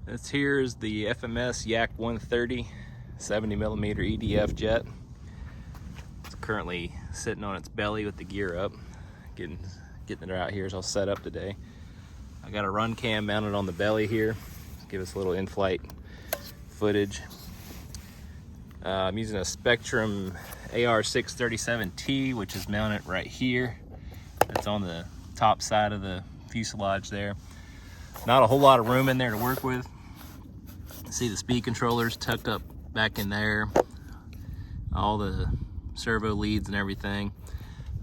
This here is the FMS Yak-130 70mm EDF jet. It's currently sitting on its belly with the gear up, getting it out here. It's all set up today. I got a run cam mounted on the belly here, give us a little in-flight footage. I'm using a Spectrum AR637T, which is mounted right here. It's on the top side of the fuselage there. Not a whole lot of room in there to work with. See the speed controllers tucked up back in there, all the servo leads and everything.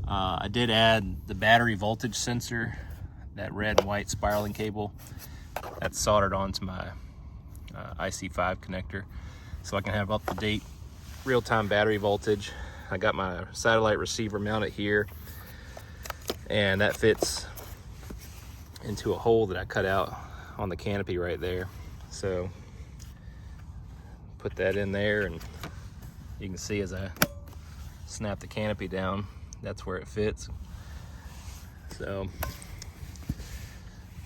I did add the battery voltage sensor, that red and white spiraling cable. That's soldered onto my IC5 connector, so I can have up-to-date real-time battery voltage. I got my satellite receiver mounted here, and that fits into a hole that I cut out on the canopy right there. So put that in there, and you can see as I snap the canopy down, that's where it fits. So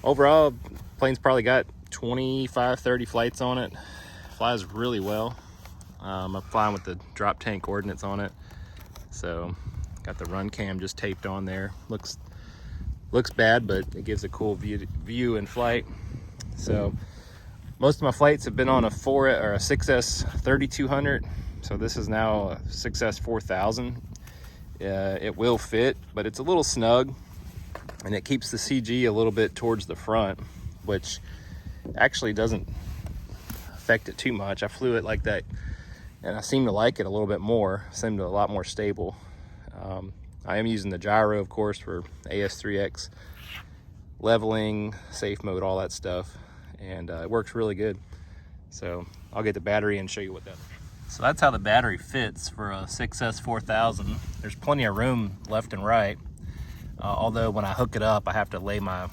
overall, plane's probably got 25-30 flights on it. Flies really well. I'm flying with the drop tank coordinates on it, so got the run cam just taped on there. Looks bad, but it gives a cool view in flight. So most of my flights have been on a 6S 3200, so this is now a 6S 4000. It will fit, but it's a little snug, and it keeps the CG a little bit towards the front, which actually doesn't affect it too much. I flew it like that, and I seem to like it a little bit more. Seemed a lot more stable. I am using the gyro, of course, for AS3X leveling, safe mode, all that stuff, and it works really good. So I'll get the battery and show you what that is. So that's how the battery fits for a 6S 4000. There's plenty of room left and right, although when I hook it up, I have to lay my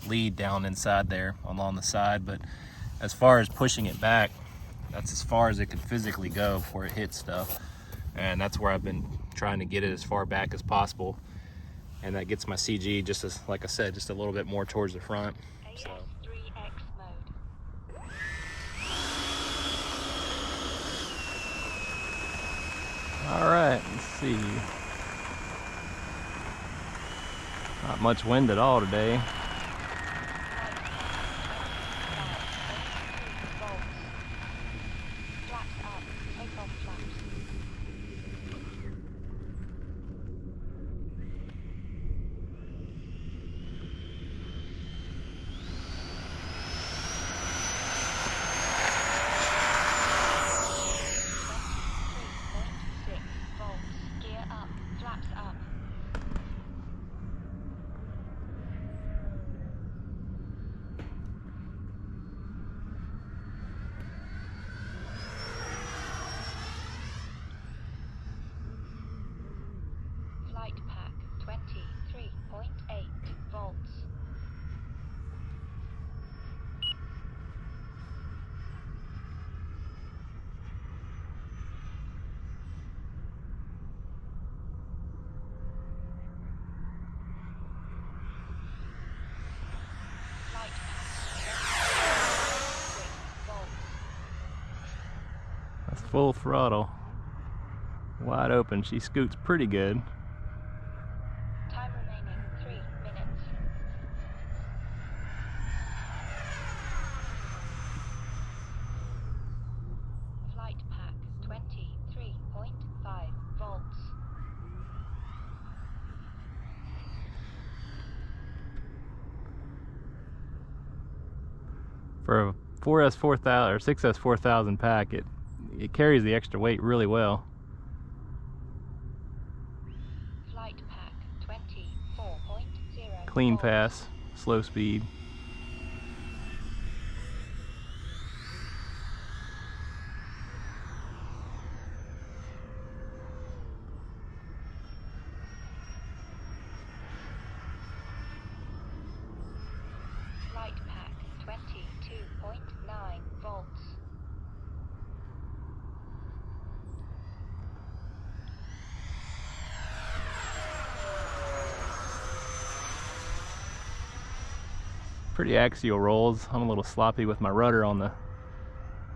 lead down inside there along the side. But as far as pushing it back, that's as far as it can physically go before it hits stuff, and that's where I've been trying to get it as far back as possible, and that gets my CG, just as, like I said, just a little bit more towards the front. So. All right, let's see. Not much wind at all today. Flight pack 23.8 volts. Flight pack 26 volts. That's full throttle. Wide open. She scoots pretty good. Time remaining 3 minutes. Flight pack 23.5 volts. For a 4S 4000 or 6S 4000 pack, it carries the extra weight really well. Flight pack 24.0 Clean volts. pass, slow speed. Flight pack 22.9 volts. Pretty axial rolls. I'm a little sloppy with my rudder on the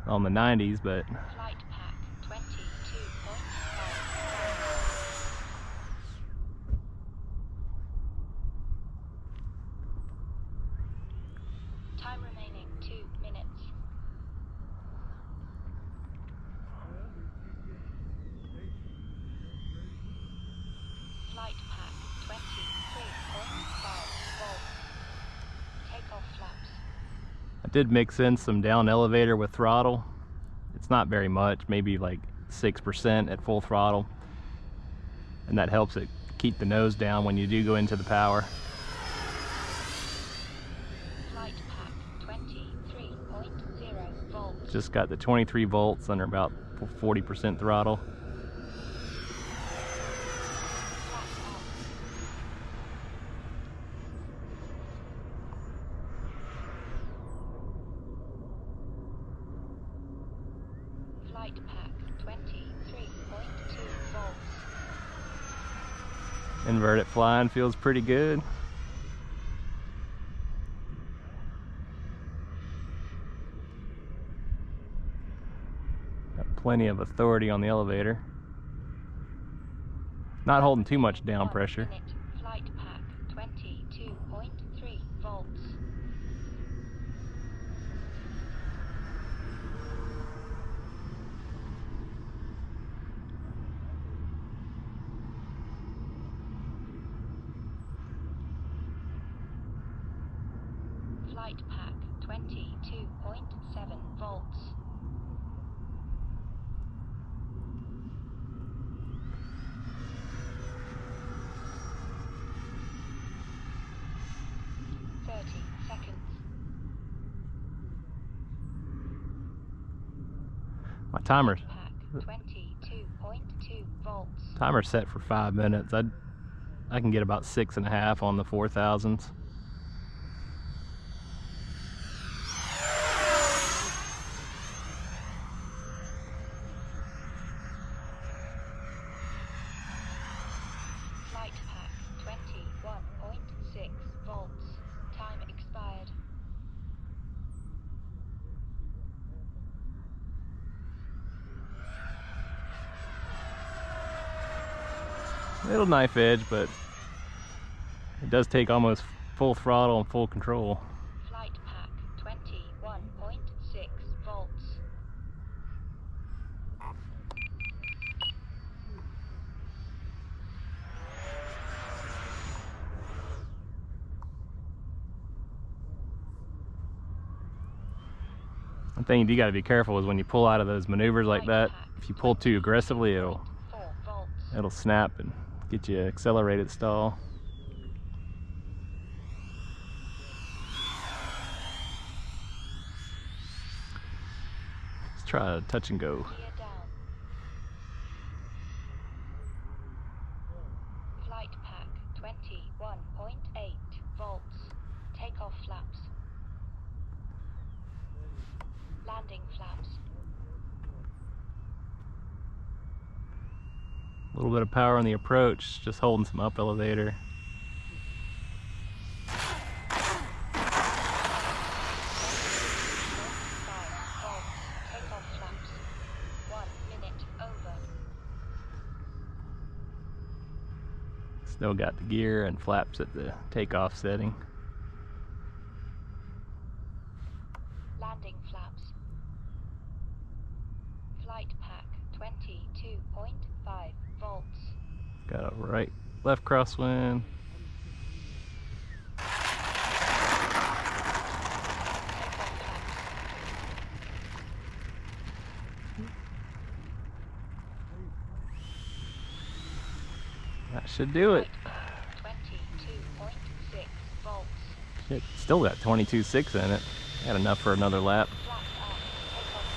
90s, but Flight pack 22.5. Time remaining 2 minutes. Flight pack 23.5 volts. Takeoff flaps. I did mix in some down elevator with throttle. It's not very much, maybe like 6% at full throttle, and that helps it keep the nose down when you do go into the power. Flight pack 23.0 volts. Just got the 23 volts under about 40% throttle. Flaps up. Flight pack 23.2 volts. Inverted flying feels pretty good. Got plenty of authority on the elevator. Not holding too much down 1 pressure. minute. Flight pack 22.3 volts. Flight pack 22.7 volts. Seconds. My timer's Pack 22.2 volts. set for 5 minutes. I can get about 6.5 on the 4000s. Flight pack 21.6 volts. Time expired. Little knife edge, but it does take almost full throttle and full control. Flight pack 21.6 volts. One thing you gotta be careful is when you pull out of those maneuvers like that. If you pull too aggressively, 4 volts. it'll snap and get you accelerated stall. Let's try a touch and go. Gear down. Flight pack 21.8 volts. Takeoff flaps. Landing flaps. A little bit of power on the approach, just holding some up elevator. Takeoff flaps. 1 minute over. Still got the gear and flaps at the takeoff setting. Landing flaps. Flight pack 22.5 volts. Got a right, left crosswind. That should do it. 22.6 volts. Shit, still got 22.6 in it. Had enough for another lap. Flaps up. Takeoff flaps.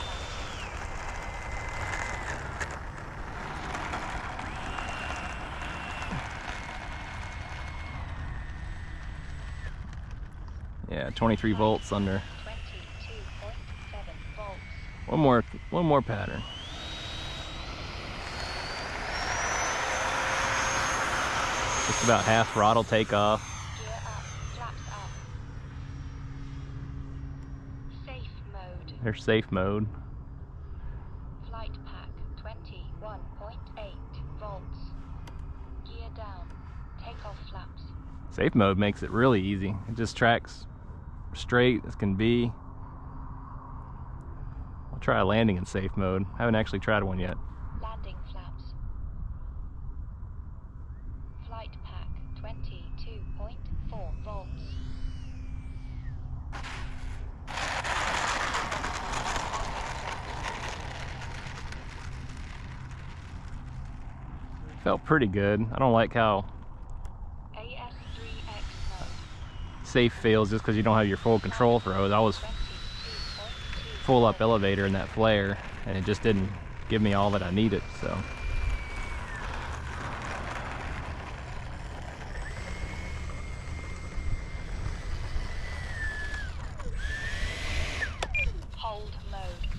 Yeah, 23 volts under. 22.7 volts. One more pattern. Just about half throttle takeoff. Gear up. Flaps up. There's safe mode. Flight pack 21.8 volts. Gear down. Takeoff flaps. Safe mode makes it really easy. It just tracks straight as can be. I'll try a landing in safe mode. I haven't actually tried one yet. Landing flaps. Flight pack 22.4 volts. Felt pretty good. I don't like how AS3X mode. safe feels just because you don't have your full control throws. I was 22.2 full up elevator in that flare and it just didn't give me all that I needed, so. Hold mode.